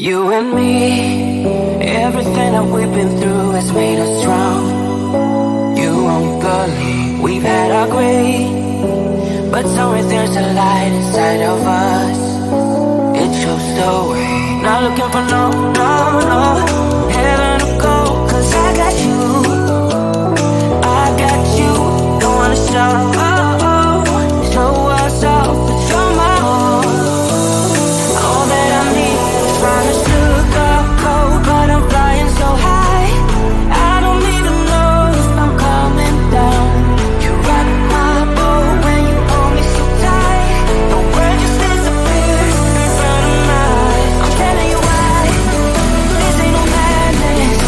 You and me, everything that we've been through has made us strong. You won't believe we've had our great, but somewhere there's a light inside of us. It shows the way. Not looking for no heaven to go, 'cause I got you. I got you. Don't wanna show us off, but you're my all. All that I need is trying to sugar cold, but I'm flying so high. I don't even know if I'm coming down. You rock my boat when you hold me so tight. The world just disappears in front of my eyes. I'm telling you why. This ain't no madness.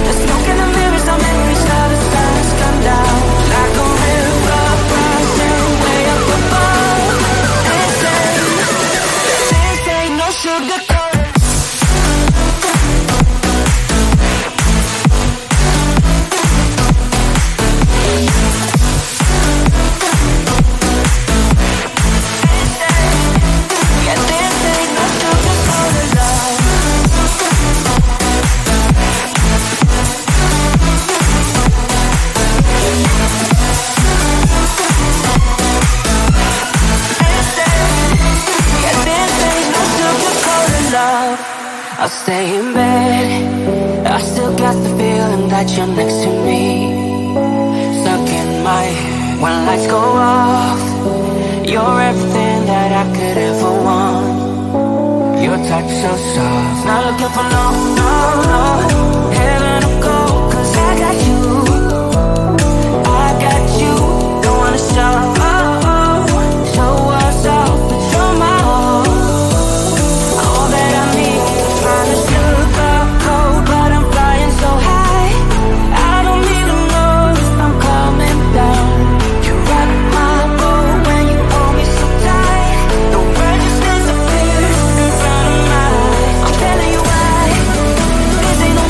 The smoke in the mirrors, our memories now the sun's come down. Like a river rising way up above. This ain't no sugar coat. Yeah, this ain't no sugar coated love. Yeah, this ain't no sugar coated love. I'll stay in bed. I still got the feeling that you're next to me. Stuck in my head when lights go off. You're everything that I could ever want. Your touch so soft. Not looking for no heaven to go, 'cause I got you. I got you. Don't wanna show us off, but you're my all. All that I need is trying to sugar cold, but I'm flying so high. I don't even know if I'm coming down. You rock my boat when you hold me so tight. The world just disappears in front of my eyes. I'm telling you why. This ain't no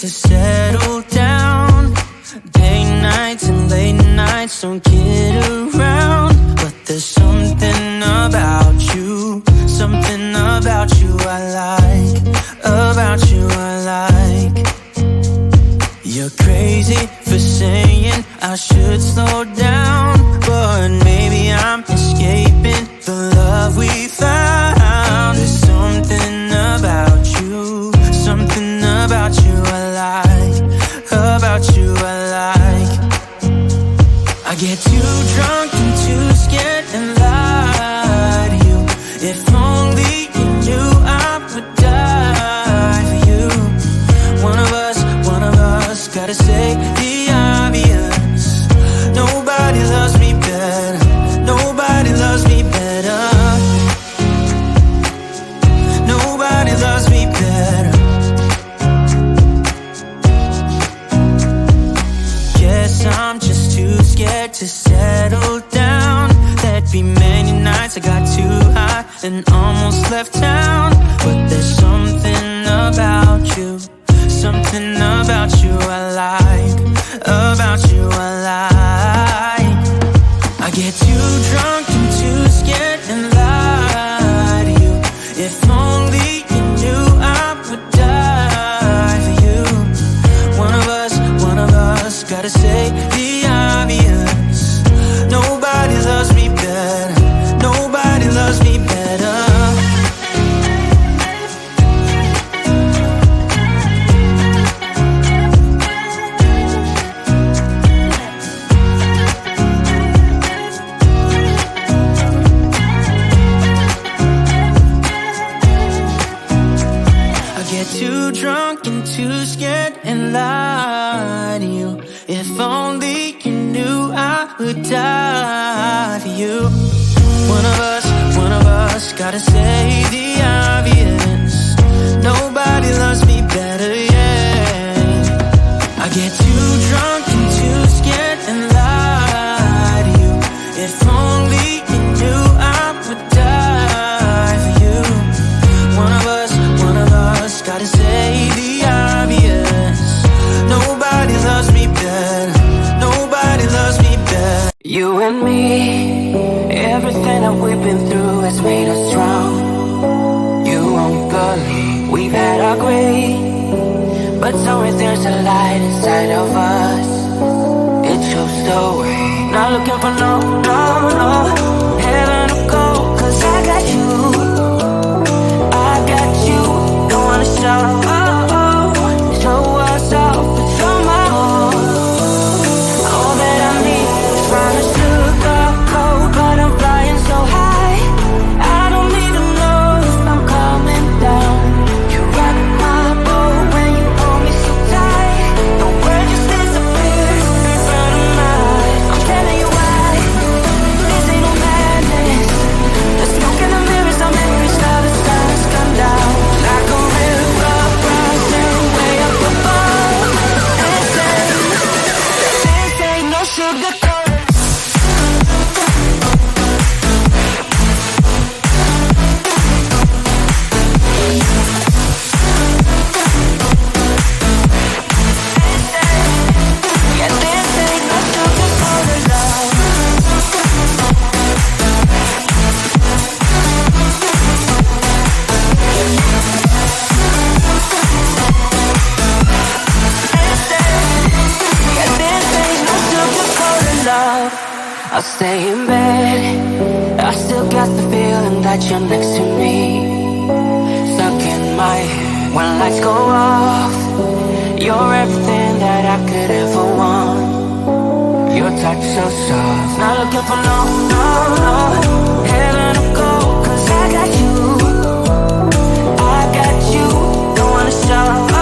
to settle down. Day nights and late nights don't get around. But there's something about you, something about you I like, about you I like. You're crazy for saying I should slow down, but maybe I'm escaping the love we found. There's something about you, something about you I like, about you I like. I get too drunk and too scared and lie to you. If only you knew I would die for you. One of us gotta say the obvious. Nobody loves me better, nobody loves me better, nobody loves me better. Guess I'm just too scared to settle down. There'd be many nights I got too high and almost left town. But there's something about you, something about you I like, about you I like. I get too drunk and too scared and lie to you. If only you knew I would die for you. One of us gotta say the obvious. Nobody loves me better, nobody loves me better. Too drunk and too scared and lie to you. If only you knew I would die for you. One of us gotta say the obvious. Nobody loves me better, yeah. I get too drunk and too scared and lie to you. If only you knew I would die for you. One of us gotta say the obvious. Nobody loves me better, nobody loves me better. You and me, everything that we've been through has made us strong. You won't believe we've had our gray, but somewhere there's a light inside of us. It shows the way. Not looking for no heaven to go, 'cause I got you, I got you. Don't wanna show us off, but you're my all that I need. Trying to look up cold, but I'm flying so high. I don't even know if I'm coming down. You rock my boat when you hold me so tight. The world just disappears in front of my eyes. I'm I'll stay in bed, I still got the feeling that you're next to me. Stuck in my head when lights go off. You're everything that I could ever want. Your touch so soft, not looking for no, no, no heaven or gold, 'cause I got you, don't wanna show